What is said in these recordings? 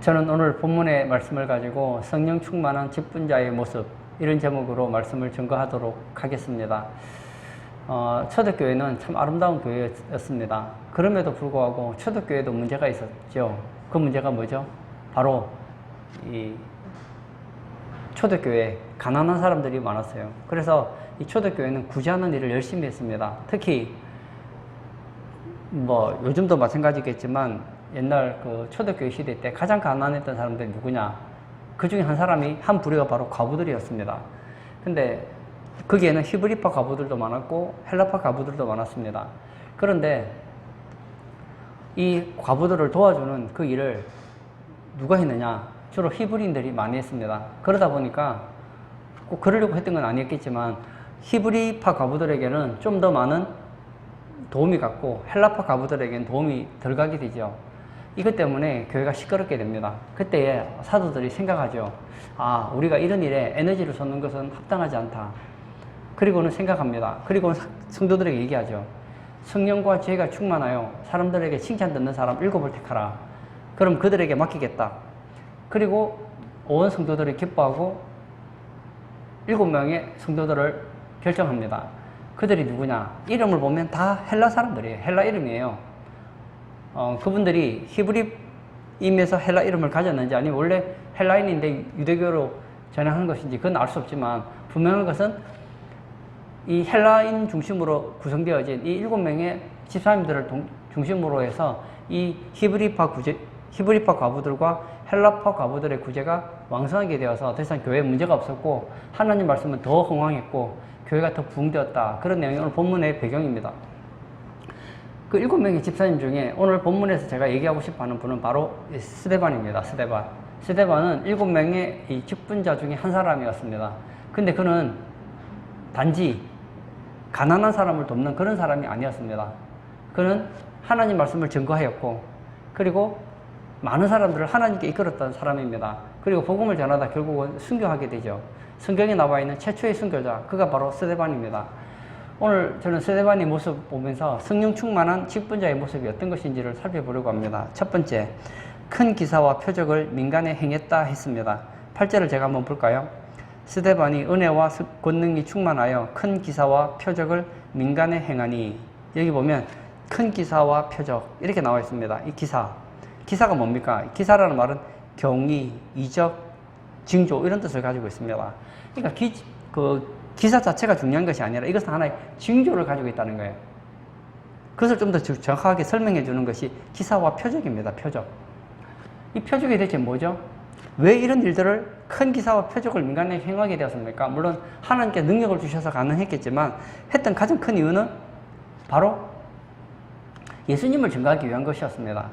저는 오늘 본문의 말씀을 가지고 성령 충만한 직분자의 모습, 이런 제목으로 말씀을 증거하도록 하겠습니다. 초대교회는 참 아름다운 교회였습니다. 그럼에도 불구하고 초대교회도 문제가 있었죠. 그 문제가 뭐죠? 바로 이 초대교회에 가난한 사람들이 많았어요. 그래서 이 초대교회는 구제하는 일을 열심히 했습니다. 특히 뭐 요즘도 마찬가지겠지만 옛날 그 초대교회 시대 때 가장 가난했던 사람들이 누구냐? 그 중에 한 사람이, 한 부류가 바로 과부들이었습니다. 근데 거기에는 히브리파 과부들도 많았고 헬라파 과부들도 많았습니다. 그런데 이 과부들을 도와주는 그 일을 누가 했느냐? 주로 히브리인들이 많이 했습니다. 그러다 보니까 꼭 그러려고 했던 건 아니었겠지만 히브리파 과부들에게는 좀 더 많은 도움이 갔고 헬라파 과부들에게는 도움이 덜 가게 되죠. 이것 때문에 교회가 시끄럽게 됩니다. 그때 사도들이 생각하죠. 아, 우리가 이런 일에 에너지를 쏟는 것은 합당하지 않다. 그리고는 생각합니다. 그리고는 성도들에게 얘기하죠. 성령과 지혜가 충만하여 사람들에게 칭찬 듣는 사람 7을 택하라. 그럼 그들에게 맡기겠다. 그리고 온 성도들이 기뻐하고 7명의 성도들을 결정합니다. 그들이 누구냐? 이름을 보면 다 헬라 사람들이에요. 헬라 이름이에요. 그분들이 히브리임에서 헬라 이름을 가졌는지 아니면 원래 헬라인인데 유대교로 전향한 것인지 그건 알 수 없지만 분명한 것은 이 헬라인 중심으로 구성되어진 이 7명의 집사님들을 중심으로 해서 이 히브리파 과부들과 헬라파 과부들의 구제가 왕성하게 되어서 더 이상 교회에 문제가 없었고 하나님 말씀은 더 흥왕했고 교회가 더 부흥되었다. 그런 내용이 오늘 본문의 배경입니다. 그 7명의 집사님 중에 오늘 본문에서 제가 얘기하고 싶어 하는 분은 바로 스데반입니다. 스데반은 7명의 이 직분자 중에 한 사람이었습니다. 근데 그는 단지 가난한 사람을 돕는 그런 사람이 아니었습니다. 그는 하나님 말씀을 증거하였고, 그리고 많은 사람들을 하나님께 이끌었던 사람입니다. 그리고 복음을 전하다 결국은 순교하게 되죠. 성경에 나와 있는 최초의 순교자, 그가 바로 스데반입니다. 오늘 저는 스데반의 모습 보면서 성령 충만한 직분자의 모습이 어떤 것인지를 살펴보려고 합니다. 첫 번째, 큰 기사와 표적을 민간에 행했다 했습니다. 8절을 제가 한번 볼까요? 스데반이 은혜와 권능이 충만하여 큰 기사와 표적을 민간에 행하니, 여기 보면 큰 기사와 표적 이렇게 나와 있습니다. 이 기사가 뭡니까? 기사라는 말은 경위, 이적, 징조 이런 뜻을 가지고 있습니다. 그러니까 기사 자체가 중요한 것이 아니라 이것은 하나의 징조를 가지고 있다는 거예요. 그것을 좀 더 정확하게 설명해 주는 것이 기사와 표적입니다. 표적. 이 표적이 대체 뭐죠? 왜 이런 일들을, 큰 기사와 표적을 민간에 행하게 되었습니까? 물론 하나님께 능력을 주셔서 가능했겠지만 했던 가장 큰 이유는 바로 예수님을 증거하기 위한 것이었습니다.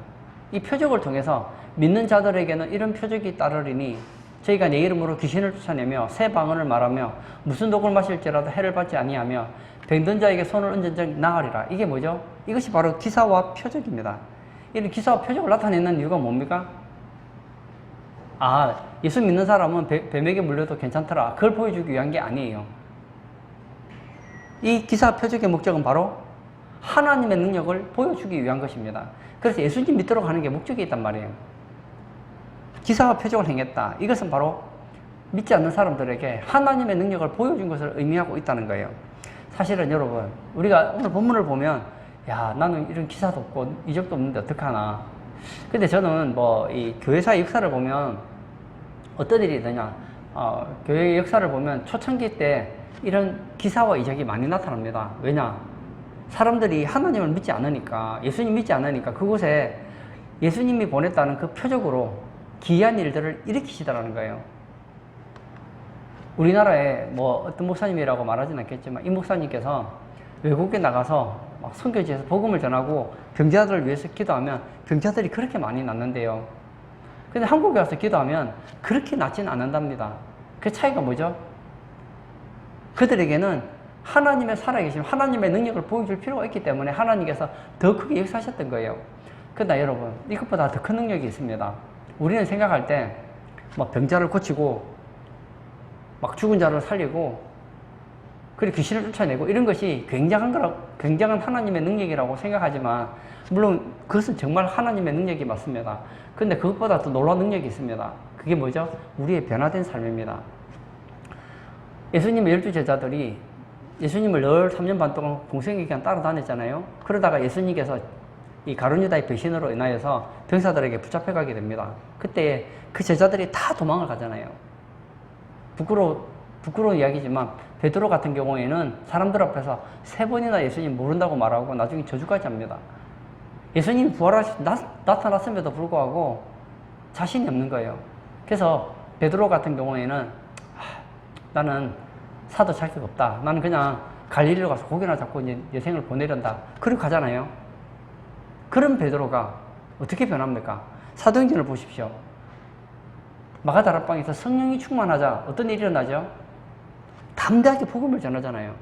이 표적을 통해서 믿는 자들에게는 이런 표적이 따르리니 저희가 내 이름으로 귀신을 쫓아내며 새 방언을 말하며 무슨 독을 마실지라도 해를 받지 아니하며 병든 자에게 손을 얹은 적 나으리라. 이게 뭐죠? 이것이 바로 기사와 표적입니다. 이런 기사와 표적을 나타내는 이유가 뭡니까? 아, 예수 믿는 사람은 뱀에게 물려도 괜찮더라. 그걸 보여주기 위한 게 아니에요. 이 기사 표적의 목적은 바로 하나님의 능력을 보여주기 위한 것입니다. 그래서 예수님 믿도록 하는 게 목적이 있단 말이에요. 기사와 표적을 행했다. 이것은 바로 믿지 않는 사람들에게 하나님의 능력을 보여준 것을 의미하고 있다는 거예요. 사실은 여러분, 우리가 오늘 본문을 보면 야, 나는 이런 기사도 없고 이적도 없는데 어떡하나. 근데 저는 이 교회사의 역사를 보면 어떤 일이 되냐, 교회의 역사를 보면 초창기 때 이런 기사와 이적이 많이 나타납니다. 왜냐? 사람들이 하나님을 믿지 않으니까, 예수님 믿지 않으니까 그곳에 예수님이 보냈다는 그 표적으로 기이한 일들을 일으키시더라는 거예요. 우리나라에 어떤 목사님이라고 말하진 않겠지만 이 목사님께서 외국에 나가서 막 선교지에서 복음을 전하고 병자들을 위해서 기도하면 병자들이 그렇게 많이 낫는데요. 근데 한국에 와서 기도하면 그렇게 낫지는 않는답니다. 그 차이가 뭐죠? 그들에게는 하나님의 살아계심, 하나님의 능력을 보여줄 필요가 있기 때문에 하나님께서 더 크게 역사하셨던 거예요. 그러나 여러분, 이것보다 더 큰 능력이 있습니다. 우리는 생각할 때 병자를 고치고 막 죽은 자를 살리고 그리고 귀신을 쫓아내고 이런 것이 굉장한 하나님의 능력이라고 생각하지만 물론 그것은 정말 하나님의 능력이 맞습니다. 근데 그것보다 더 놀라운 능력이 있습니다. 그게 뭐죠? 우리의 변화된 삶입니다. 예수님의 12 제자들이 예수님을 늘 3년 반 동안 공생애기간 따라다녔잖아요. 그러다가 예수님께서 이 가룟 유다의 배신으로 인하여서 병사들에게 붙잡혀가게 됩니다. 그때 그 제자들이 다 도망을 가잖아요. 부끄러운 이야기지만 베드로 같은 경우에는 사람들 앞에서 3번이나 예수님 모른다고 말하고 나중에 저주까지 합니다. 예수님 나타났음에도 불구하고 자신이 없는 거예요. 그래서 베드로 같은 경우에는 나는 사도 자격 없다. 나는 그냥 갈릴리로 가서 고기나 잡고 이제 내 생을 보내련다. 그리고 가잖아요. 그런 베드로가 어떻게 변합니까? 사도행전을 보십시오. 마가다락방에서 성령이 충만하자 어떤 일이 일어나죠? 담대하게 복음을 전하잖아요.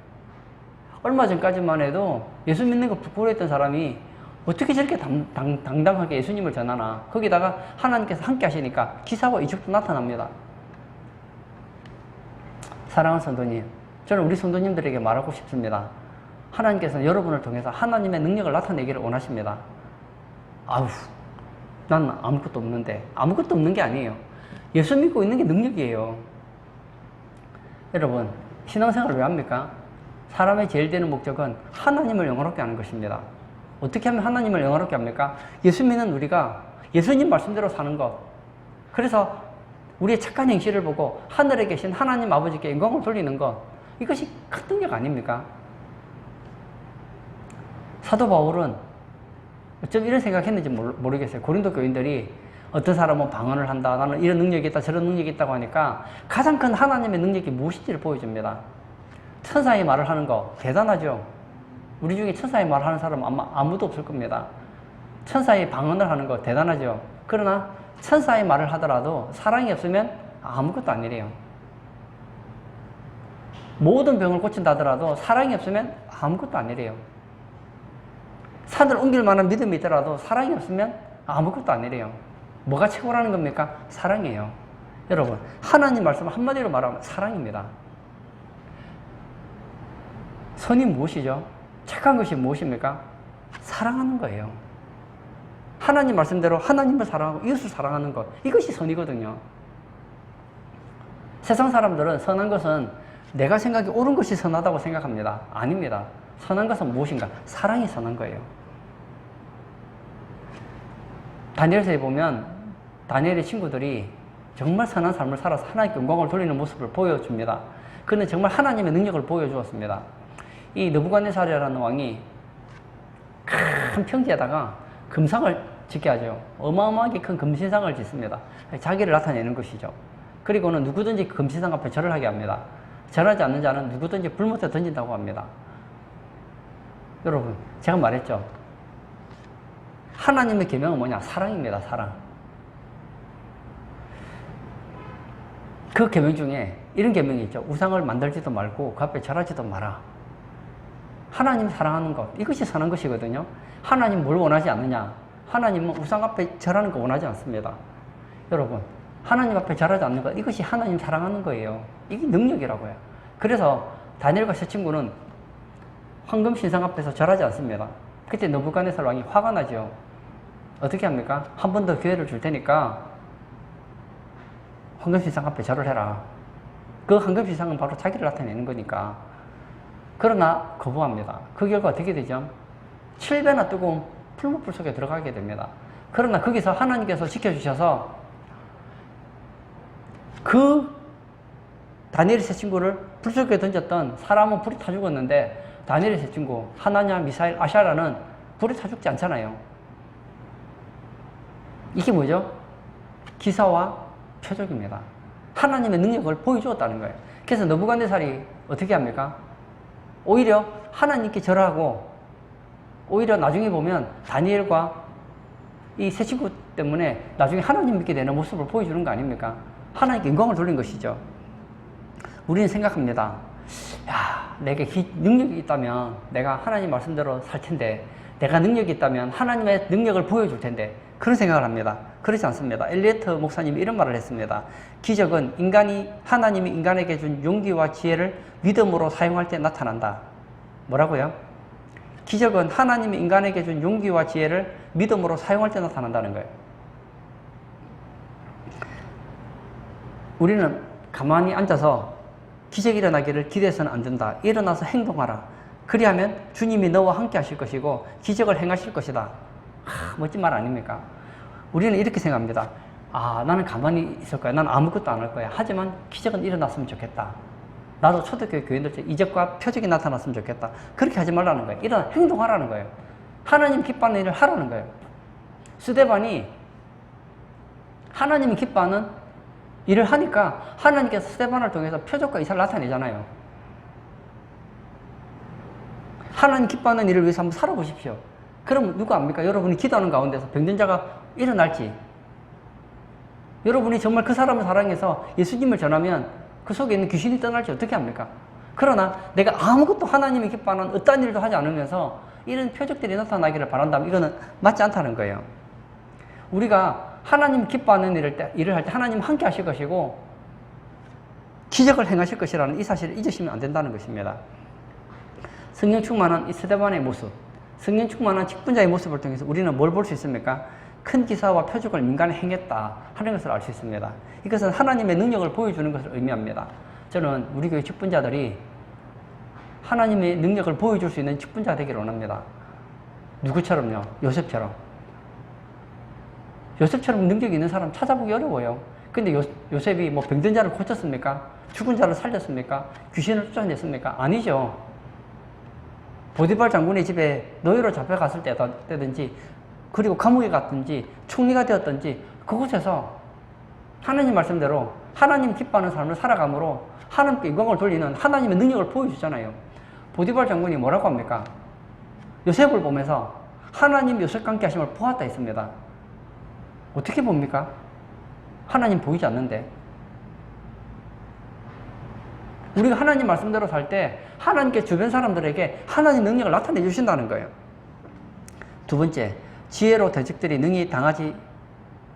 얼마 전까지만 해도 예수 믿는 거 부끄러워했던 사람이 어떻게 저렇게 당당하게 예수님을 전하나. 거기다가 하나님께서 함께 하시니까 기사와 이적도 나타납니다. 사랑하는 성도님, 저는 우리 성도님들에게 말하고 싶습니다. 하나님께서는 여러분을 통해서 하나님의 능력을 나타내기를 원하십니다. 아우, 난 아무것도 없는데. 아무것도 없는 게 아니에요. 예수 믿고 있는 게 능력이에요. 여러분, 신앙생활을 왜 합니까? 사람의 제일 되는 목적은 하나님을 영화롭게 하는 것입니다. 어떻게 하면 하나님을 영화롭게 합니까? 예수 믿는 우리가 예수님 말씀대로 사는 것. 그래서 우리의 착한 행실을 보고 하늘에 계신 하나님 아버지께 영광을 돌리는 것. 이것이 큰 능력 아닙니까? 사도 바울은 어쩜 이런 생각했는지 모르겠어요. 고린도 교인들이 어떤 사람은 방언을 한다. 나는 이런 능력이 있다. 저런 능력이 있다고 하니까 가장 큰 하나님의 능력이 무엇인지를 보여줍니다. 천사의 말을 하는 거 대단하죠. 우리 중에 천사의 말을 하는 사람은 아마 아무도 없을 겁니다. 천사의 방언을 하는 거 대단하죠. 그러나 천사의 말을 하더라도 사랑이 없으면 아무것도 아니래요. 모든 병을 고친다 하더라도 사랑이 없으면 아무것도 아니래요. 산을 옮길 만한 믿음이 있더라도 사랑이 없으면 아무것도 아니래요. 뭐가 최고라는 겁니까? 사랑이에요. 여러분, 하나님 말씀 한마디로 말하면 사랑입니다. 선이 무엇이죠? 착한 것이 무엇입니까? 사랑하는 거예요. 하나님 말씀대로 하나님을 사랑하고 이웃을 사랑하는 것, 이것이 선이거든요. 세상 사람들은 선한 것은 내가 생각이 옳은 것이 선하다고 생각합니다. 아닙니다. 선한 것은 무엇인가? 사랑이 선한 거예요. 다니엘서에 보면 다니엘의 친구들이 정말 선한 삶을 살아서 하나님께 영광을 돌리는 모습을 보여줍니다. 그는 정말 하나님의 능력을 보여주었습니다. 이 느부갓네살이라는 왕이 큰 평지에다가 금상을 짓게 하죠. 어마어마하게 큰 금신상을 짓습니다. 자기를 나타내는 것이죠. 그리고는 누구든지 그 금신상 앞에 절을 하게 합니다. 절하지 않는 자는 누구든지 불못에 던진다고 합니다. 여러분, 제가 말했죠. 하나님의 계명은 뭐냐? 사랑입니다. 사랑. 그 계명 중에 이런 계명이 있죠. 우상을 만들지도 말고 그 앞에 절하지도 마라. 하나님 사랑하는 것, 이것이 선한 것이거든요. 하나님 뭘 원하지 않느냐? 하나님은 우상 앞에 절하는 거 원하지 않습니다. 여러분, 하나님 앞에 절하지 않는 것, 이것이 하나님 사랑하는 거예요. 이게 능력이라고요. 그래서 다니엘과 세 친구는 황금 신상 앞에서 절하지 않습니다. 그때 느부갓네살 왕이 화가 나죠. 어떻게 합니까? 한 번 더 기회를 줄 테니까 황금 신상 앞에 절을 해라. 그 황금 신상은 바로 자기를 나타내는 거니까. 그러나 거부합니다. 그 결과 어떻게 되죠? 7배나 뜨거운 풀무불 속에 들어가게 됩니다. 그러나 거기서 하나님께서 지켜주셔서 그 다니엘의 세 친구를 불 속에 던졌던 사람은 불이 타 죽었는데 다니엘의 세 친구 하나냐, 미사일, 아샤라는 불이 타 죽지 않잖아요. 이게 뭐죠? 기사와 표적입니다. 하나님의 능력을 보여주었다는 거예요. 그래서 느부갓네살이 어떻게 합니까? 오히려 하나님께 절하고 오히려 나중에 보면 다니엘과 이 세 친구 때문에 나중에 하나님 믿게 되는 모습을 보여주는 거 아닙니까? 하나님께 영광을 돌린 것이죠. 우리는 생각합니다. 야, 내게 능력이 있다면 내가 하나님 말씀대로 살 텐데 내가 능력이 있다면 하나님의 능력을 보여줄 텐데 그런 생각을 합니다. 그렇지 않습니다. 엘리어트 목사님이 이런 말을 했습니다. 기적은 하나님이 인간에게 준 용기와 지혜를 믿음으로 사용할 때 나타난다. 뭐라고요? 기적은 하나님이 인간에게 준 용기와 지혜를 믿음으로 사용할 때 나타난다는 거예요. 우리는 가만히 앉아서 기적이 일어나기를 기대해서는 안 된다. 일어나서 행동하라. 그리하면 주님이 너와 함께 하실 것이고 기적을 행하실 것이다. 멋진 말 아닙니까? 우리는 이렇게 생각합니다. 나는 가만히 있을 거야. 난 아무것도 안 할 거야. 하지만 기적은 일어났으면 좋겠다. 나도 초대교회 교인들처럼 이적과 표적이 나타났으면 좋겠다. 그렇게 하지 말라는 거예요. 일어나 행동하라는 거예요. 하나님 기뻐하는 일을 하라는 거예요. 스데반이 하나님이 기뻐하는 일을 하니까 하나님께서 스데반을 통해서 표적과 이사를 나타내잖아요. 하나님 기뻐하는 일을 위해서 한번 살아보십시오. 그럼 누가 압니까? 여러분이 기도하는 가운데서 병든 자가 일어날지, 여러분이 정말 그 사람을 사랑해서 예수님을 전하면 그 속에 있는 귀신이 떠날지 어떻게 합니까? 그러나 내가 아무것도 하나님이 기뻐하는 어떠한 일도 하지 않으면서 이런 표적들이 나타나기를 바란다면 이거는 맞지 않다는 거예요. 우리가 하나님 기뻐하는 일을 할 때 하나님 함께 하실 것이고 기적을 행하실 것이라는 이 사실을 잊으시면 안 된다는 것입니다. 성령 충만한 이 스데반의 모습, 성령 충만한 직분자의 모습을 통해서 우리는 뭘 볼 수 있습니까? 큰 기사와 표적을 민간에 행했다 하는 것을 알 수 있습니다. 이것은 하나님의 능력을 보여주는 것을 의미합니다. 저는 우리 교회 직분자들이 하나님의 능력을 보여줄 수 있는 직분자 되기를 원합니다. 누구처럼요? 요셉처럼. 요셉처럼 능력이 있는 사람 찾아보기 어려워요. 근데 요셉이 뭐 병든 자를 고쳤습니까? 죽은 자를 살렸습니까? 귀신을 쫓아냈습니까? 아니죠. 보디발 장군의 집에 노예로 잡혀갔을 때든지 그리고 감옥에 갔든지 총리가 되었든지 그곳에서 하나님 말씀대로 하나님 기뻐하는 삶을 살아감으로 하나님께 영광을 돌리는 하나님의 능력을 보여주잖아요. 보디발 장군이 뭐라고 합니까? 요셉을 보면서 하나님 요셉과 함께 하심을 보았다 했습니다. 어떻게 봅니까? 하나님 보이지 않는데. 우리가 하나님 말씀대로 살 때 하나님께 주변 사람들에게 하나님 능력을 나타내 주신다는 거예요. 두 번째, 지혜로 대적들이 능히 당하지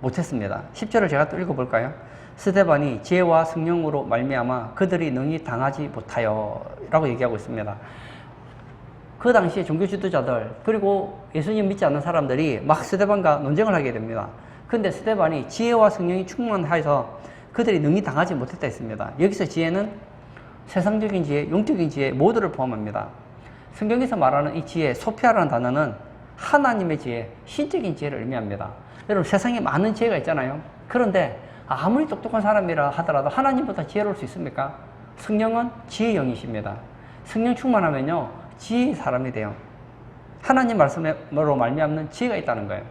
못했습니다. 10절을 제가 또 읽어볼까요? 스데반이 지혜와 성령으로 말미암아 그들이 능히 당하지 못하여 라고 얘기하고 있습니다. 그 당시에 종교 지도자들 그리고 예수님 믿지 않는 사람들이 막 스데반과 논쟁을 하게 됩니다. 근데 스데반이 지혜와 성령이 충만하여서 그들이 능히 당하지 못했다 했습니다. 여기서 지혜는 세상적인 지혜, 영적인 지혜 모두를 포함합니다. 성경에서 말하는 이 지혜, 소피아라는 단어는 하나님의 지혜, 신적인 지혜를 의미합니다. 여러분 세상에 많은 지혜가 있잖아요. 그런데 아무리 똑똑한 사람이라 하더라도 하나님보다 지혜로울 수 있습니까? 성령은 지혜의 영이십니다. 성령 충만하면요 지혜의 사람이 돼요. 하나님 말씀으로 말미암는 지혜가 있다는 거예요.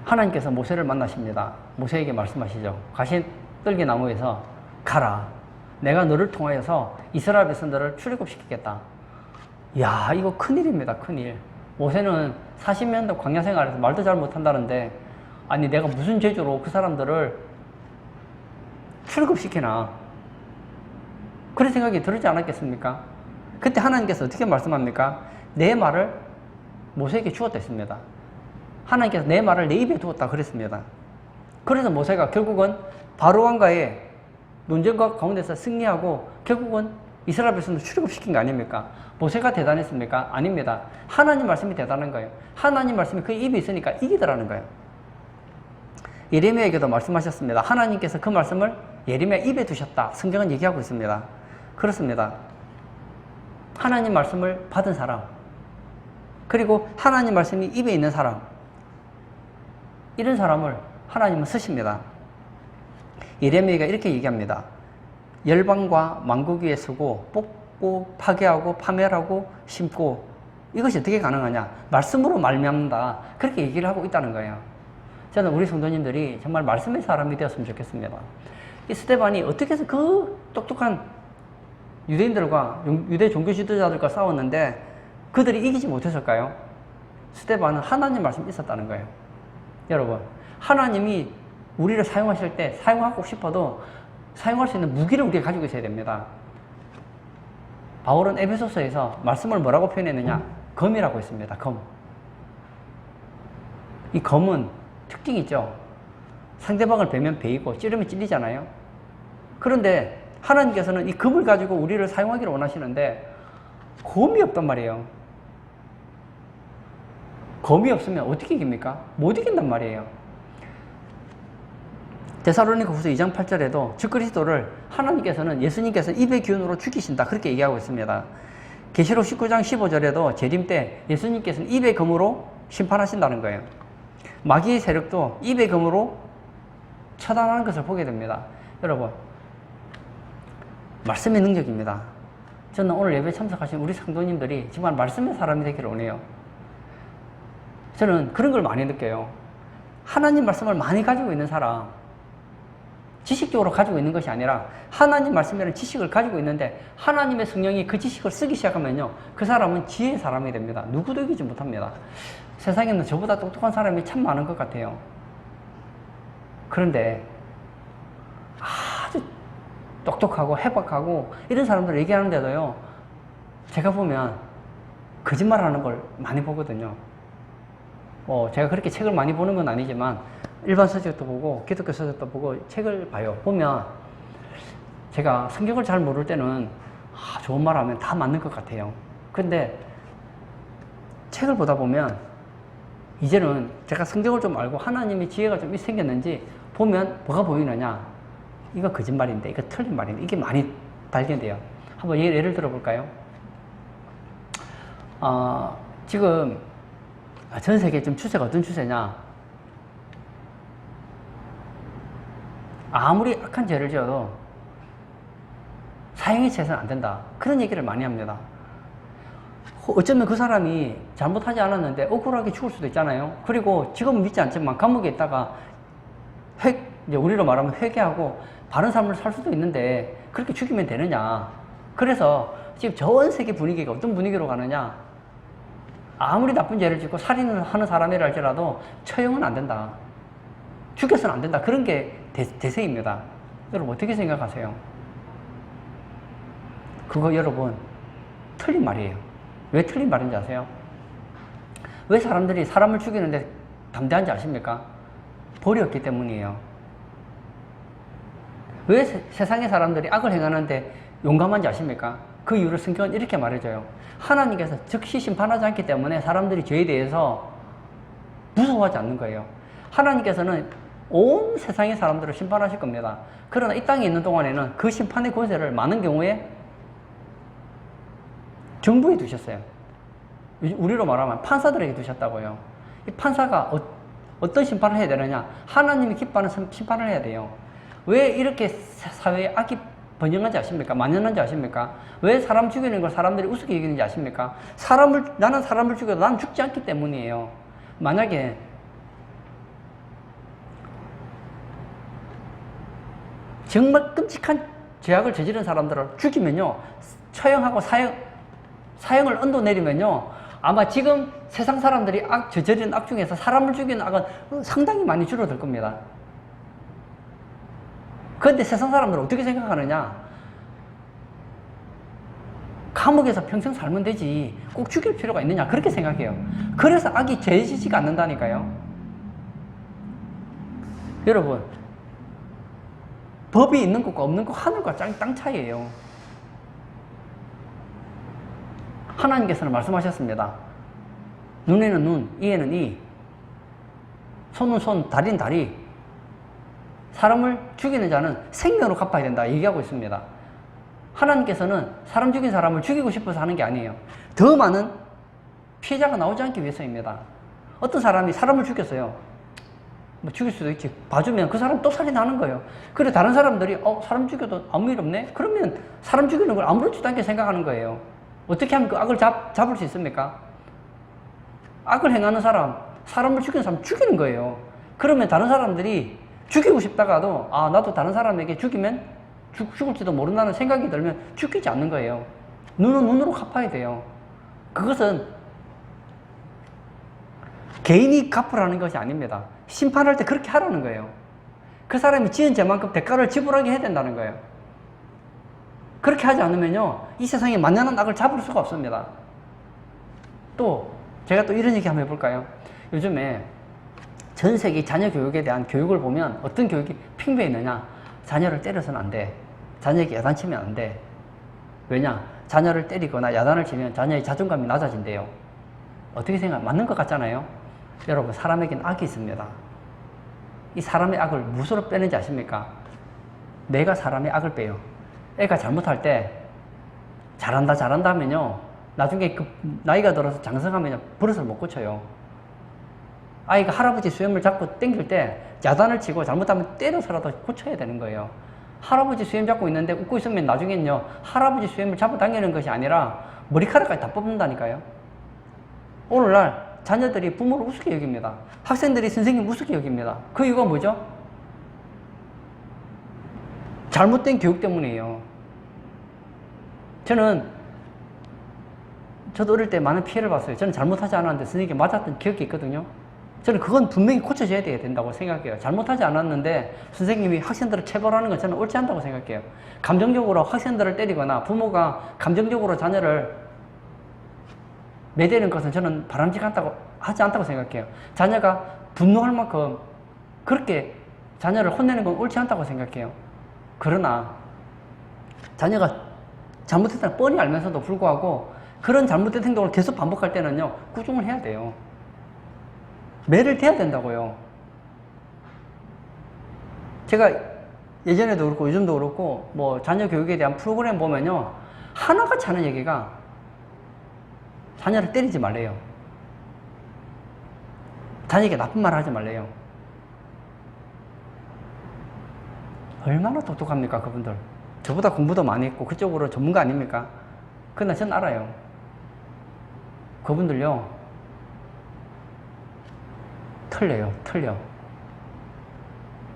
하나님께서 모세를 만나십니다. 모세에게 말씀하시죠. 가시떨기 나무에서 가라. 내가 너를 통하여서 이스라엘 백성들을 출애굽시키겠다. 이야, 이거 큰일입니다. 큰일. 모세는 40년도 광야 생활에서 말도 잘 못한다는데 아니 내가 무슨 재주로 그 사람들을 출애굽시키나 그런 생각이 들지 않았겠습니까? 그때 하나님께서 어떻게 말씀합니까? 내 말을 모세에게 주었다 했습니다. 하나님께서 내 말을 내 입에 두었다 그랬습니다. 그래서 모세가 결국은 바로왕과의 논쟁과 가운데서 승리하고 결국은 이스라엘 백성을 출애굽시킨 거 아닙니까? 모세가 대단했습니까? 아닙니다. 하나님 말씀이 대단한 거예요. 하나님 말씀이 그 입에 있으니까 이기더라는 거예요. 예레미야에게도 말씀하셨습니다. 하나님께서 그 말씀을 예레미야 입에 두셨다. 성경은 얘기하고 있습니다. 그렇습니다. 하나님 말씀을 받은 사람 그리고 하나님 말씀이 입에 있는 사람 이런 사람을 하나님은 쓰십니다. 예레미야가 이렇게 얘기합니다. 열방과 만국 위에 서고 뽑고 파괴하고 파멸하고 심고 이것이 어떻게 가능하냐? 말씀으로 말미암는다. 그렇게 얘기를 하고 있다는 거예요. 저는 우리 성도님들이 정말 말씀의 사람이 되었으면 좋겠습니다. 이 스데반이 어떻게 해서 그 똑똑한 유대인들과 유대 종교 지도자들과 싸웠는데 그들이 이기지 못했을까요? 스데반은 하나님 말씀이 있었다는 거예요. 여러분, 하나님이 우리를 사용하실 때 사용하고 싶어도 사용할 수 있는 무기를 우리가 가지고 있어야 됩니다. 바울은 에베소서에서 말씀을 뭐라고 표현했느냐? 검이라고 했습니다. 검. 이 검은 특징이 있죠. 상대방을 베면 베이고 찌르면 찔리잖아요. 그런데 하나님께서는 이 검을 가지고 우리를 사용하기를 원하시는데 검이 없단 말이에요. 검이 없으면 어떻게 이깁니까? 못 이긴단 말이에요. 데살로니가 후서 2장 8절에도 주 그리스도를 하나님께서는 예수님께서 입의 기운으로 죽이신다 그렇게 얘기하고 있습니다. 계시록 19장 15절에도 재림 때 예수님께서는 입의 검으로 심판하신다는 거예요. 마귀의 세력도 입의 검으로 처단하는 것을 보게 됩니다. 여러분, 말씀의 능력입니다. 저는 오늘 예배 참석하신 우리 성도님들이 정말 말씀의 사람이 되기를 원해요. 저는 그런 걸 많이 느껴요. 하나님 말씀을 많이 가지고 있는 사람, 지식적으로 가지고 있는 것이 아니라 하나님 말씀이라는 지식을 가지고 있는데 하나님의 성령이 그 지식을 쓰기 시작하면요, 그 사람은 지혜의 사람이 됩니다. 누구도 이기지 못합니다. 세상에는 저보다 똑똑한 사람이 참 많은 것 같아요. 그런데 아주 똑똑하고 해박하고 이런 사람들 얘기하는데도요, 제가 보면 거짓말하는 걸 많이 보거든요. 제가 그렇게 책을 많이 보는 건 아니지만 일반 서적도 보고 기독교 서적도 보고 책을 봐요. 보면 제가 성경을 잘 모를 때는 좋은 말 하면 다 맞는 것 같아요. 근데 책을 보다 보면 이제는 제가 성경을 좀 알고 하나님의 지혜가 좀 생겼는지 보면 뭐가 보이느냐, 이거 거짓말인데 이거 틀린 말인데 이게 많이 발견돼요. 한번 예를 들어볼까요? 지금 전 세계 지금 추세가 어떤 추세냐, 아무리 악한 죄를 지어도 사형이 채서는 안 된다 그런 얘기를 많이 합니다. 어쩌면 그 사람이 잘못하지 않았는데 억울하게 죽을 수도 있잖아요. 그리고 지금은 믿지 않지만 감옥에 있다가 이제 우리로 말하면 회개하고 바른 삶을 살 수도 있는데 그렇게 죽이면 되느냐. 그래서 지금 전 세계 분위기가 어떤 분위기로 가느냐, 아무리 나쁜 죄를 짓고 살인을 하는 사람이라 할지라도 처형은 안 된다, 죽여서는 안 된다, 그런 게 대세입니다. 여러분 어떻게 생각하세요? 그거 여러분 틀린 말이에요. 왜 틀린 말인지 아세요? 왜 사람들이 사람을 죽이는데 담대한지 아십니까? 벌이 없기 때문이에요. 왜 세상의 사람들이 악을 행하는데 용감한지 아십니까? 그 이유를 성경은 이렇게 말해줘요. 하나님께서 즉시 심판하지 않기 때문에 사람들이 죄에 대해서 무서워하지 않는 거예요. 하나님께서는 온 세상의 사람들을 심판하실 겁니다. 그러나 이 땅에 있는 동안에는 그 심판의 권세를 많은 경우에 정부에 두셨어요. 우리로 말하면 판사들에게 두셨다고요. 이 판사가 어떤 심판을 해야 되느냐, 하나님이 기뻐하는 심판을 해야 돼요. 왜 이렇게 사회에 악이 번영한지 아십니까? 만연한지 아십니까? 왜 사람 죽이는 걸 사람들이 우습게 여기는지 아십니까? 나는 사람을 죽여도 나는 죽지 않기 때문이에요. 만약에 정말 끔찍한 죄악을 저지른 사람들을 죽이면요, 처형하고 사형을 언도내리면요, 아마 지금 세상 사람들이 저지른 악 중에서 사람을 죽이는 악은 상당히 많이 줄어들 겁니다. 그런데 세상 사람들은 어떻게 생각하느냐? 감옥에서 평생 살면 되지 꼭 죽일 필요가 있느냐, 그렇게 생각해요. 그래서 악이 죄지지가 않는다니까요. 여러분, 법이 있는 것과 없는 것 하늘과 땅 차이예요. 하나님께서는 말씀하셨습니다. 눈에는 눈, 이에는 이, 손은 손, 다리는 다리. 사람을 죽이는 자는 생명으로 갚아야 된다 얘기하고 있습니다. 하나님께서는 사람 죽인 사람을 죽이고 싶어서 하는 게 아니에요. 더 많은 피해자가 나오지 않기 위해서입니다. 어떤 사람이 사람을 죽였어요. 뭐 죽일 수도 있지. 봐주면 그 사람 또 살인하는 거예요. 그래 다른 사람들이 사람 죽여도 아무 일 없네? 그러면 사람 죽이는 걸 아무렇지도 않게 생각하는 거예요. 어떻게 하면 그 악을 잡을 수 있습니까? 악을 행하는 사람을 죽이는 사람 죽이는 거예요. 그러면 다른 사람들이 죽이고 싶다가도 나도 다른 사람에게 죽이면 죽을지도 모른다는 생각이 들면 죽이지 않는 거예요. 눈은 눈으로 갚아야 돼요. 그것은 개인이 갚으라는 것이 아닙니다. 심판할 때 그렇게 하라는 거예요. 그 사람이 지은 죄만큼 대가를 지불하게 해야 된다는 거예요. 그렇게 하지 않으면요, 이 세상에 만연한 악을 잡을 수가 없습니다. 또 제가 또 이런 얘기 한번 해볼까요? 요즘에 전 세계 자녀 교육에 대한 교육을 보면 어떤 교육이 핑배에 있느냐? 자녀를 때려서는 안 돼. 자녀에게 야단치면 안 돼. 왜냐? 자녀를 때리거나 야단을 치면 자녀의 자존감이 낮아진대요. 어떻게 생각해요? 맞는 것 같잖아요? 여러분, 사람에게는 악이 있습니다. 이 사람의 악을 무엇으로 빼는지 아십니까? 내가 사람의 악을 빼요. 애가 잘못할 때 잘한다 하면요, 나중에 그 나이가 들어서 장성하면 버릇을 못 고쳐요. 아이가 할아버지 수염을 잡고 당길 때 야단을 치고 잘못하면 때려서라도 고쳐야 되는 거예요. 할아버지 수염 잡고 있는데 웃고 있으면 나중엔요, 할아버지 수염을 잡아 당기는 것이 아니라 머리카락까지 다 뽑는다니까요. 오늘날 자녀들이 부모를 우습게 여깁니다. 학생들이 선생님 우습게 여깁니다. 그 이유가 뭐죠? 잘못된 교육 때문이에요. 저도 어릴 때 많은 피해를 봤어요. 저는 잘못하지 않았는데 선생님께 맞았던 기억이 있거든요. 저는 그건 분명히 고쳐져야 된다고 생각해요. 잘못하지 않았는데 선생님이 학생들을 체벌하는 건 저는 옳지 않다고 생각해요. 감정적으로 학생들을 때리거나 부모가 감정적으로 자녀를 매대는 것은 저는 하지 않다고 생각해요. 자녀가 분노할 만큼 그렇게 자녀를 혼내는 건 옳지 않다고 생각해요. 그러나 자녀가 잘못했다는 뻔히 알면서도 불구하고 그런 잘못된 행동을 계속 반복할 때는요, 꾸중을 해야 돼요. 매를 대야 된다고요. 제가 예전에도 그렇고 요즘도 그렇고 뭐 자녀 교육에 대한 프로그램 보면요, 하나같이 하는 얘기가 자녀를 때리지 말래요. 자녀에게 나쁜 말을 하지 말래요. 얼마나 똑똑합니까, 그분들. 저보다 공부도 많이 했고 그쪽으로 전문가 아닙니까? 그러나 전 알아요. 그분들요, 틀려.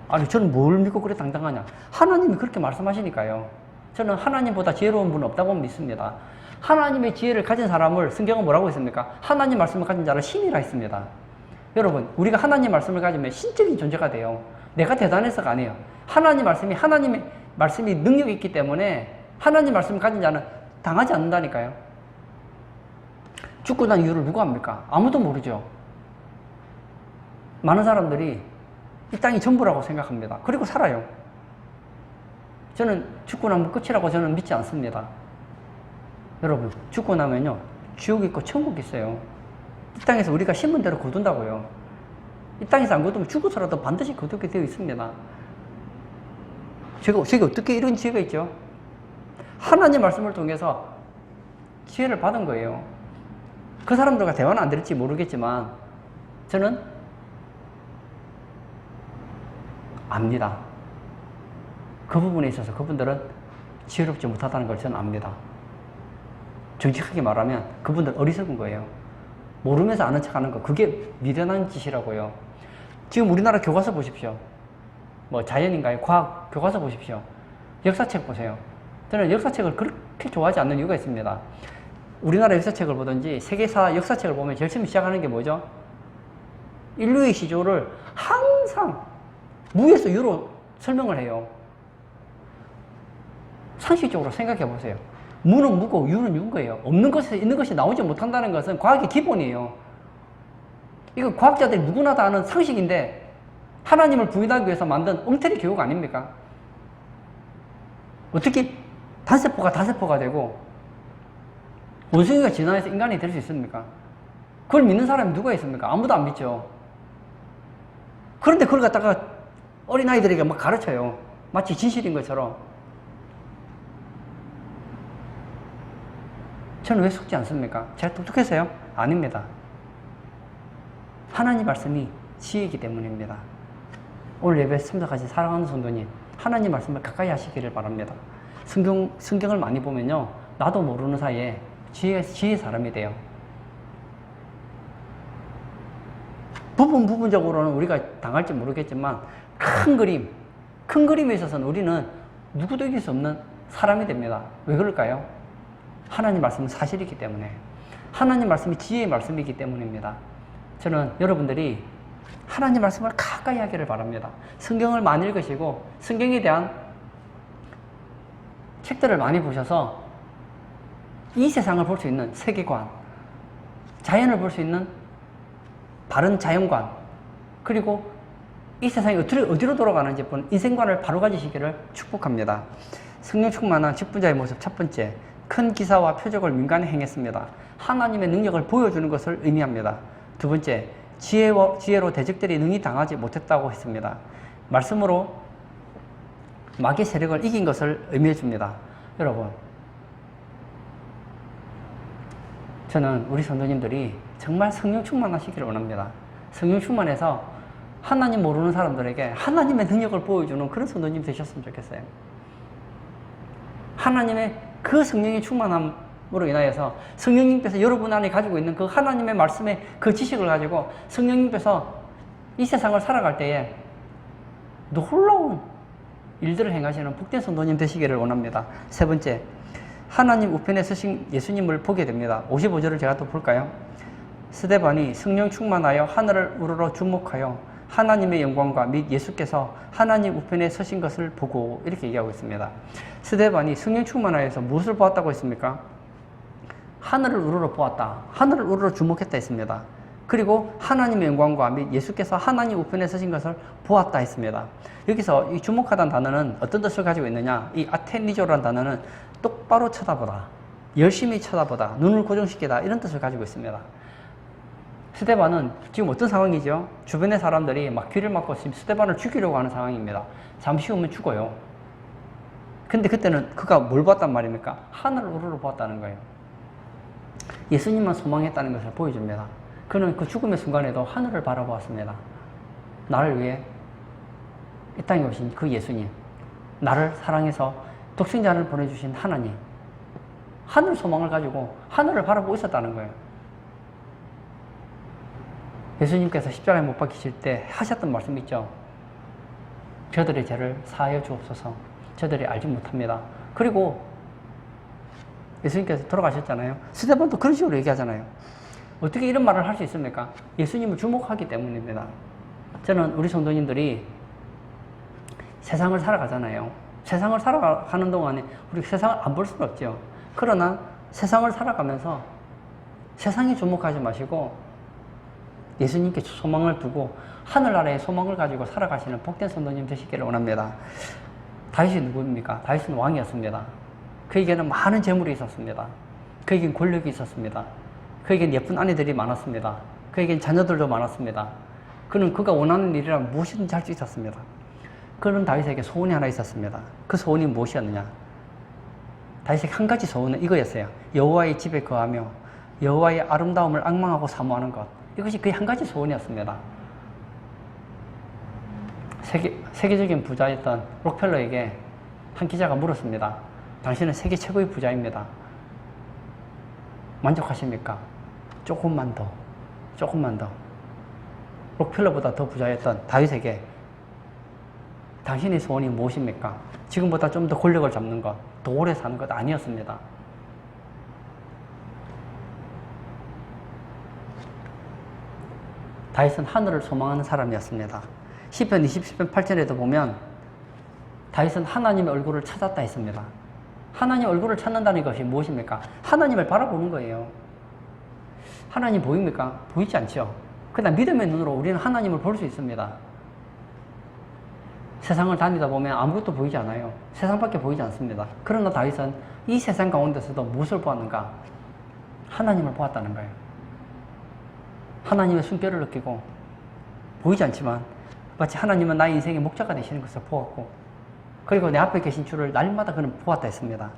아니, 저는 뭘 믿고 그래 당당하냐? 하나님이 그렇게 말씀하시니까요. 저는 하나님보다 지혜로운 분은 없다고 믿습니다. 하나님의 지혜를 가진 사람을 성경은 뭐라고 했습니까? 하나님 말씀을 가진 자를 신이라 했습니다. 여러분, 우리가 하나님 말씀을 가지면 신적인 존재가 돼요. 내가 대단해서가 아니에요. 하나님의 말씀이 능력이 있기 때문에 하나님 말씀을 가진 자는 당하지 않는다니까요. 죽고 난 이유를 누가 압니까? 아무도 모르죠. 많은 사람들이 이 땅이 전부라고 생각합니다. 그리고 살아요. 저는 죽고 나면 끝이라고 저는 믿지 않습니다. 여러분, 죽고 나면요, 지옥 있고 천국 있어요. 이 땅에서 우리가 심은 대로 거둔다고요. 이 땅에서 안 거두면 죽어서라도 반드시 거두게 되어 있습니다. 제가 어떻게 이런 지혜가 있죠? 하나님 말씀을 통해서 지혜를 받은 거예요. 그 사람들과 대화는 안 될지 모르겠지만 저는 압니다. 그 부분에 있어서 그분들은 지혜롭지 못하다는 걸 저는 압니다. 정직하게 말하면 그분들 어리석은 거예요. 모르면서 아는 척하는 거, 그게 미련한 짓이라고요. 지금 우리나라 교과서 보십시오. 뭐 자연인가요? 과학 교과서 보십시오. 역사책 보세요. 저는 역사책을 그렇게 좋아하지 않는 이유가 있습니다. 우리나라 역사책을 보든지 세계사 역사책을 보면 제일 처음 시작하는 게 뭐죠? 인류의 시조를 항상 무에서 유로 설명을 해요. 상식적으로 생각해 보세요. 무는 무고 유는 유인 거예요. 없는 것에서 있는 것이 나오지 못한다는 것은 과학의 기본이에요. 이거 과학자들이 누구나 다 아는 상식인데 하나님을 부인하기 위해서 만든 엉터리 교육 아닙니까? 어떻게 단세포가 다세포가 되고 원숭이가 진화해서 인간이 될 수 있습니까? 그걸 믿는 사람이 누가 있습니까? 아무도 안 믿죠. 그런데 그걸 갖다가 어린아이들에게 막 가르쳐요. 마치 진실인 것처럼. 저는 왜 속지 않습니까? 제가 똑똑해서요? 아닙니다. 하나님 말씀이 지혜이기 때문입니다. 오늘 예배 참석하신 사랑하는 성도님, 하나님 말씀을 가까이 하시기를 바랍니다. 성경을 많이 보면요, 나도 모르는 사이에 지혜의 사람이 돼요. 부분적으로는 우리가 당할지 모르겠지만 큰 그림에 있어서는 우리는 누구도 이길 수 없는 사람이 됩니다. 왜 그럴까요? 하나님 말씀은 사실이기 때문에, 하나님 말씀이 지혜의 말씀이기 때문입니다. 저는 여러분들이 하나님 말씀을 가까이 하기를 바랍니다. 성경을 많이 읽으시고 성경에 대한 책들을 많이 보셔서 이 세상을 볼 수 있는 세계관, 자연을 볼 수 있는 바른 자연관, 그리고 이 세상이 어디로 돌아가는지 보는 인생관을 바로 가지시기를 축복합니다. 성령 충만한 직분자의 모습 첫 번째, 큰 기사와 표적을 민간에 행했습니다. 하나님의 능력을 보여주는 것을 의미합니다. 두 번째, 지혜로 대적들이 능히 당하지 못했다고 했습니다. 말씀으로 마귀의 세력을 이긴 것을 의미해 줍니다. 여러분, 저는 우리 성도님들이 정말 성령 충만하시기를 원합니다. 성령 충만해서 하나님 모르는 사람들에게 하나님의 능력을 보여주는 그런 성도님 되셨으면 좋겠어요. 하나님의 그 성령의 충만함으로 인하여서 성령님께서 여러분 안에 가지고 있는 그 하나님의 말씀의 그 지식을 가지고 성령님께서 이 세상을 살아갈 때에 놀라운 일들을 행하시는 복된 성도님 되시기를 원합니다. 세 번째, 하나님 우편에 서신 예수님을 보게 됩니다. 55절을 제가 또 볼까요? 스데반이 성령 충만하여 하늘을 우러러 주목하여 하나님의 영광과 및 예수께서 하나님 우편에 서신 것을 보고, 이렇게 얘기하고 있습니다. 스데반이 성령 충만하여서 무엇을 보았다고 했습니까? 하늘을 우러러 보았다. 하늘을 우러러 주목했다 했습니다. 그리고 하나님의 영광과 및 예수께서 하나님 우편에 서신 것을 보았다 했습니다. 여기서 이 주목하다는 단어는 어떤 뜻을 가지고 있느냐? 이 아테니조라는 단어는 똑바로 쳐다보다, 열심히 쳐다보다, 눈을 고정시키다, 이런 뜻을 가지고 있습니다. 스데반은 지금 어떤 상황이죠? 주변의 사람들이 막 귀를 막고 지금 스데반을 죽이려고 하는 상황입니다. 잠시 후면 죽어요. 근데 그때는 그가 뭘 봤단 말입니까? 하늘을 우러러 보았다는 거예요. 예수님만 소망했다는 것을 보여줍니다. 그는 그 죽음의 순간에도 하늘을 바라보았습니다. 나를 위해 이 땅에 오신 그 예수님, 나를 사랑해서 독생자를 보내주신 하나님, 하늘 소망을 가지고 하늘을 바라보고 있었다는 거예요. 예수님께서 십자가에 못 박히실 때 하셨던 말씀 있죠? 저들의 죄를 사하여 주옵소서. 저들이 알지 못합니다. 그리고 예수님께서 돌아가셨잖아요. 스데반도 그런 식으로 얘기하잖아요. 어떻게 이런 말을 할 수 있습니까? 예수님을 주목하기 때문입니다. 저는 우리 성도님들이 세상을 살아가잖아요. 세상을 살아가는 동안에 우리 세상을 안 볼 수는 없죠. 그러나 세상을 살아가면서 세상에 주목하지 마시고 예수님께 소망을 두고 하늘나라의 소망을 가지고 살아가시는 복된 성도님 되시기를 원합니다. 다윗이 누구입니까? 다윗은 왕이었습니다. 그에게는 많은 재물이 있었습니다. 그에겐 권력이 있었습니다. 그에겐 예쁜 아내들이 많았습니다. 그에겐 자녀들도 많았습니다. 그가 원하는 일이라면 무엇이든지 할 수 있었습니다. 그런 다윗에게 소원이 하나 있었습니다. 그 소원이 무엇이었느냐? 다윗에게 한 가지 소원은 이거였어요. 여호와의 집에 거하며 여호와의 아름다움을 앙망하고 사모하는 것. 이것이 그의 한 가지 소원이었습니다. 세계적인 부자였던 록펠러에게 한 기자가 물었습니다. 당신은 세계 최고의 부자입니다. 만족하십니까? 조금만 더. 록펠러보다 더 부자였던 다윗에게 당신의 소원이 무엇입니까? 지금보다 좀 더 권력을 잡는 것, 더 오래 사는 것 아니었습니다. 다윗은 하늘을 소망하는 사람이었습니다. 시편 27편 8절에도 보면 다윗은 하나님의 얼굴을 찾았다 했습니다. 하나님 얼굴을 찾는다는 것이 무엇입니까? 하나님을 바라보는 거예요. 하나님 보입니까? 보이지 않죠. 그러나 믿음의 눈으로 우리는 하나님을 볼 수 있습니다. 세상을 다니다 보면 아무것도 보이지 않아요. 세상밖에 보이지 않습니다. 그러나 다윗은 이 세상 가운데서도 무엇을 보았는가? 하나님을 보았다는 거예요. 하나님의 숨결을 느끼고 보이지 않지만 마치 하나님은 나의 인생의 목자가 되시는 것을 보았고, 그리고 내 앞에 계신 주를 날마다 그는 보았다 했습니다.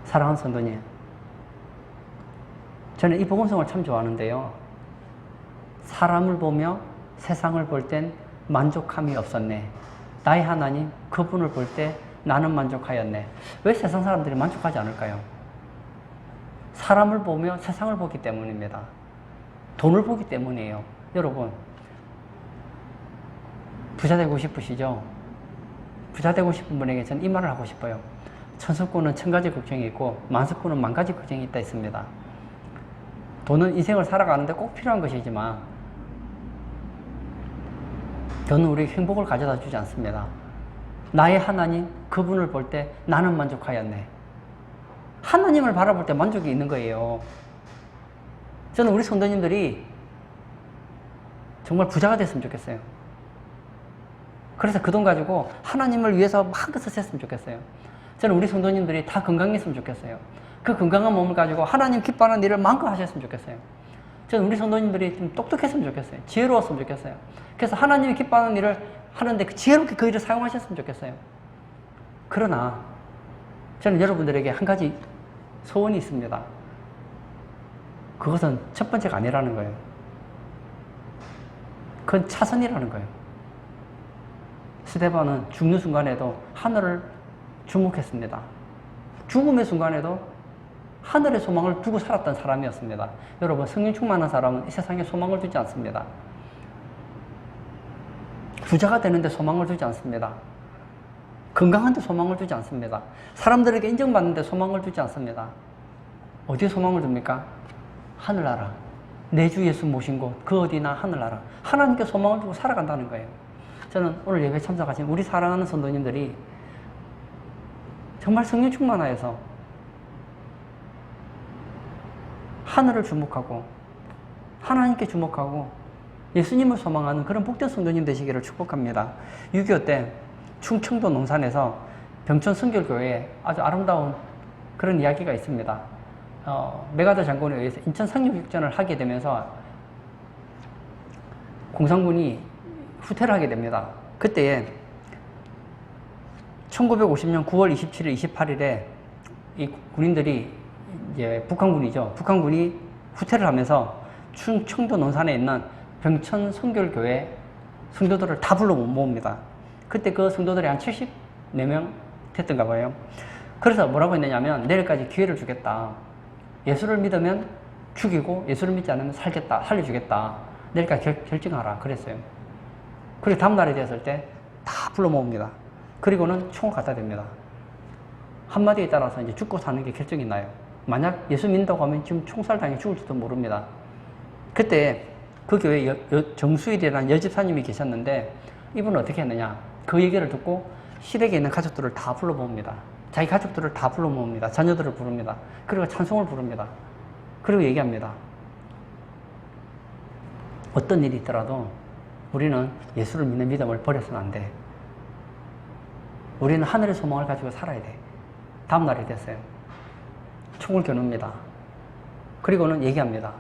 사랑하는 성도님, 저는 이 복음성을 참 좋아하는데요. 사람을 보며 세상을 볼 땐 만족함이 없었네. 나의 하나님, 그분을 볼 때 나는 만족하였네. 왜 세상 사람들이 만족하지 않을까요? 사람을 보며 세상을 보기 때문입니다. 돈을 보기 때문이에요. 여러분, 부자 되고 싶으시죠? 부자 되고 싶은 분에게 저는 이 말을 하고 싶어요. 천석군은 1000가지 걱정이 있고 만석군은 10,000가지 걱정이 있다 했습니다. 돈은 인생을 살아가는데 꼭 필요한 것이지만 돈은 우리에게 행복을 가져다 주지 않습니다. 나의 하나님, 그분을 볼 때 나는 만족하였네. 하나님을 바라볼 때 만족이 있는 거예요. 저는 우리 성도님들이 정말 부자가 됐으면 좋겠어요. 그래서 그 돈 가지고 하나님을 위해서 마음껏 썼으면 좋겠어요. 저는 우리 성도님들이 다 건강했으면 좋겠어요. 그 건강한 몸을 가지고 하나님 기뻐하는 일을 마음껏 하셨으면 좋겠어요. 저는 우리 성도님들이 좀 똑똑했으면 좋겠어요. 지혜로웠으면 좋겠어요. 그래서 하나님이 기뻐하는 일을 하는데 지혜롭게 그 일을 사용하셨으면 좋겠어요. 그러나 저는 여러분들에게 한 가지 소원이 있습니다. 그것은 첫 번째가 아니라는 거예요. 그건 차선이라는 거예요. 스데반은 죽는 순간에도 하늘을 주목했습니다. 죽음의 순간에도 하늘의 소망을 두고 살았던 사람이었습니다. 여러분, 성령 충만한 사람은 이 세상에 소망을 두지 않습니다. 부자가 되는데 소망을 두지 않습니다. 건강한데 소망을 두지 않습니다. 사람들에게 인정받는데 소망을 두지 않습니다. 어디에 소망을 둡니까? 하늘나라. 내 주 예수 모신 곳, 그 어디나 하늘나라. 하나님께 소망을 두고 살아간다는 거예요. 저는 오늘 예배에 참석하신 우리 사랑하는 성도님들이 정말 성령 충만하여서 하늘을 주목하고 하나님께 주목하고 예수님을 소망하는 그런 복된 성도님 되시기를 축복합니다. 6.25 때 충청도 농산에서 병천 성결교회에 아주 아름다운 그런 이야기가 있습니다. 메가더 장군에 의해서 인천 상륙작전을 하게 되면서 공산군이 후퇴를 하게 됩니다. 그때에 1950년 9월 27일, 28일에 이 군인들이 이제 북한군이죠. 북한군이 후퇴를 하면서 충청도 논산에 있는 병천 성결교회 성도들을 다 불러 모읍니다. 그때 그 성도들이 한 74명 됐던가 봐요. 그래서 뭐라고 했느냐면 내일까지 기회를 주겠다. 예수를 믿으면 죽이고 예수를 믿지 않으면 살겠다. 살려주겠다. 내일까지 결정하라. 그랬어요. 그리고 다음날이 되었을 때 다 불러 모읍니다. 그리고는 총을 갖다 댑니다. 한마디에 따라서 이제 죽고 사는 게 결정이 나요. 만약 예수 믿는다고 하면 지금 총살당해 죽을지도 모릅니다. 그때 그 교회에 정수일이라는 여집사님이 계셨는데 이분은 어떻게 했느냐. 그 얘기를 듣고 시댁에 있는 가족들을 다 불러 모읍니다. 자기 가족들을 다 불러 모읍니다. 자녀들을 부릅니다. 그리고 찬송을 부릅니다. 그리고 얘기합니다. 어떤 일이 있더라도 우리는 예수를 믿는 믿음을 버려서는 안 돼. 우리는 하늘의 소망을 가지고 살아야 돼. 다음 날이 됐어요. 총을 겨눕니다. 그리고는 얘기합니다.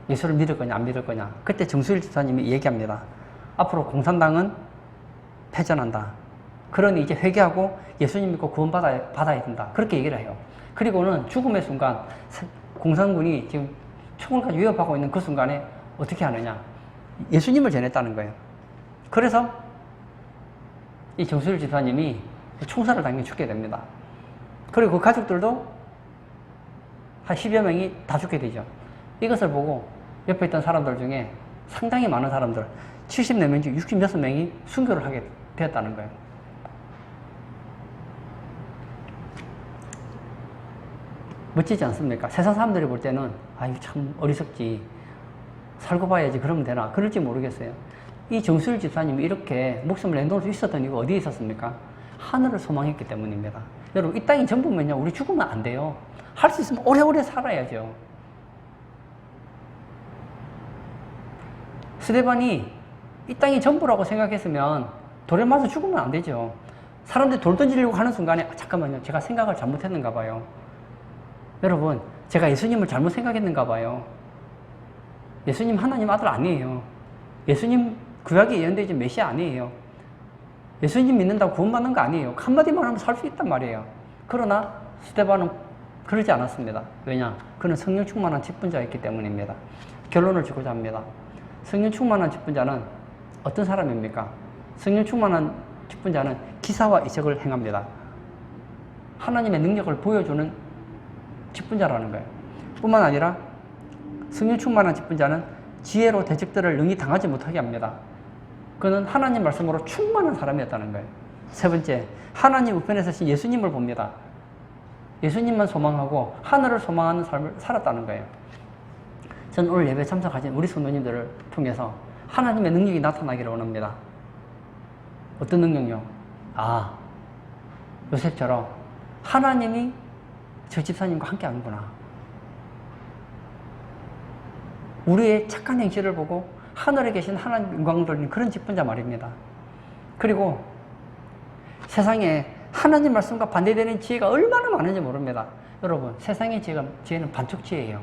예수를 믿을 거냐 안 믿을 거냐. 그때 정수일 집사님이 얘기합니다. 앞으로 공산당은 패전한다. 그러니 이제 회개하고 예수님 믿고 구원받아야 된다. 그렇게 얘기를 해요. 그리고는 죽음의 순간 공산군이 지금 총을 가지고 위협하고 있는 그 순간에 어떻게 하느냐. 예수님을 전했다는 거예요. 그래서 이 정수일 집사님이 총살을 당해 죽게 됩니다. 그리고 그 가족들도 한 10여 명이 다 죽게 되죠. 이것을 보고 옆에 있던 사람들 중에 상당히 많은 사람들, 74명 중 66명이 순교를 하게 되었다는 거예요. 멋지지 않습니까? 세상 사람들이 볼 때는 아유 참 어리석지. 살고 봐야지 그러면 되나. 그럴지 모르겠어요. 이 정수일 집사님이 이렇게 목숨을 내놓을 수 있었던 이유가 어디에 있었습니까? 하늘을 소망했기 때문입니다. 여러분 이 땅이 전부면요 우리 죽으면 안 돼요. 할 수 있으면 오래오래 살아야죠. 스데반이 이 땅이 전부라고 생각했으면 돌에 맞아 죽으면 안 되죠. 사람들이 돌 던지려고 하는 순간에 잠깐만요 제가 생각을 잘못했는가 봐요. 여러분 제가 예수님을 잘못 생각했는가 봐요. 예수님 하나님 아들 아니에요. 예수님 구약에 예언되어 있는 메시아 아니에요. 예수님 믿는다고 구원받는 거 아니에요. 한마디만 하면 살 수 있단 말이에요. 그러나 스데반은 그러지 않았습니다. 왜냐? 그는 성령 충만한 직분자였기 때문입니다. 결론을 주고자 합니다. 성령 충만한 직분자는 어떤 사람입니까? 성령 충만한 직분자는 기사와 이적을 행합니다. 하나님의 능력을 보여주는 직분자라는 거예요. 뿐만 아니라 성령 충만한 직분자는 지혜로 대적들을 능히 당하지 못하게 합니다. 그는 하나님 말씀으로 충만한 사람이었다는 거예요. 세 번째, 하나님 우편에 서신 예수님을 봅니다. 예수님만 소망하고 하늘을 소망하는 삶을 살았다는 거예요. 저는 오늘 예배 참석하신 우리 성도님들을 통해서 하나님의 능력이 나타나기를 원합니다. 어떤 능력요? 아, 요셉처럼 하나님이 저 집사님과 함께 하는구나. 우리의 착한 행실을 보고 하늘에 계신 하나님 영광을 돌리는 그런 직분자 말입니다. 그리고 세상에 하나님 말씀과 반대되는 지혜가 얼마나 많은지 모릅니다. 여러분, 세상의 지혜는 반쪽 지혜예요.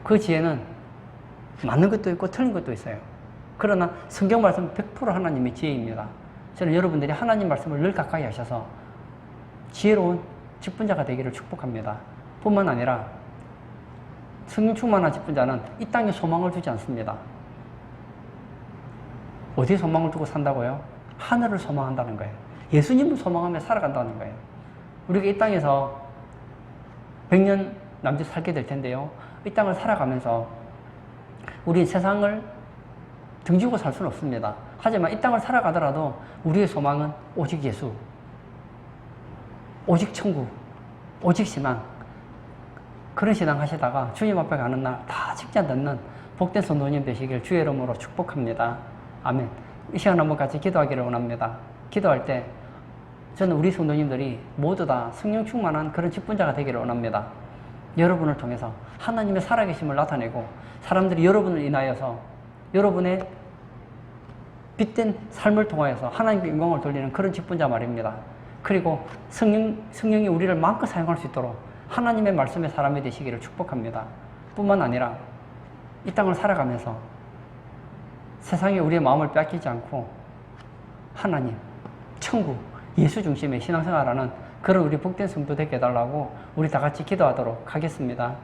그 지혜는 맞는 것도 있고 틀린 것도 있어요. 그러나 성경 말씀은 100% 하나님의 지혜입니다. 저는 여러분들이 하나님 말씀을 늘 가까이 하셔서 지혜로운 직분자가 되기를 축복합니다. 뿐만 아니라 성령 충만한 직분자는 이 땅에 소망을 두지 않습니다. 어디에 소망을 두고 산다고요? 하늘을 소망한다는 거예요. 예수님을 소망하며 살아간다는 거예요. 우리가 이 땅에서 100년 남짓 살게 될 텐데요. 이 땅을 살아가면서 우리 세상을 등지고 살 수는 없습니다. 하지만 이 땅을 살아가더라도 우리의 소망은 오직 예수, 오직 천국, 오직 신앙. 그런 신앙 하시다가 주님 앞에 가는 날 다 직장 듣는 복된 성도님 되시길 주의 이름으로 축복합니다. 아멘. 이 시간 한번 같이 기도하기를 원합니다. 기도할 때 저는 우리 성도님들이 모두 다 성령 충만한 그런 직분자가 되기를 원합니다. 여러분을 통해서 하나님의 살아계심을 나타내고 사람들이 여러분을 인하여서 여러분의 빛된 삶을 통하여서 하나님께 영광을 돌리는 그런 직분자 말입니다. 그리고 성령이 우리를 마음껏 사용할 수 있도록 하나님의 말씀의 사람이 되시기를 축복합니다. 뿐만 아니라 이 땅을 살아가면서 세상에 우리의 마음을 빼앗기지 않고 하나님, 천국, 예수 중심의 신앙생활하는 그런 우리 복된 성도 되게 해달라고 우리 다 같이 기도하도록 하겠습니다.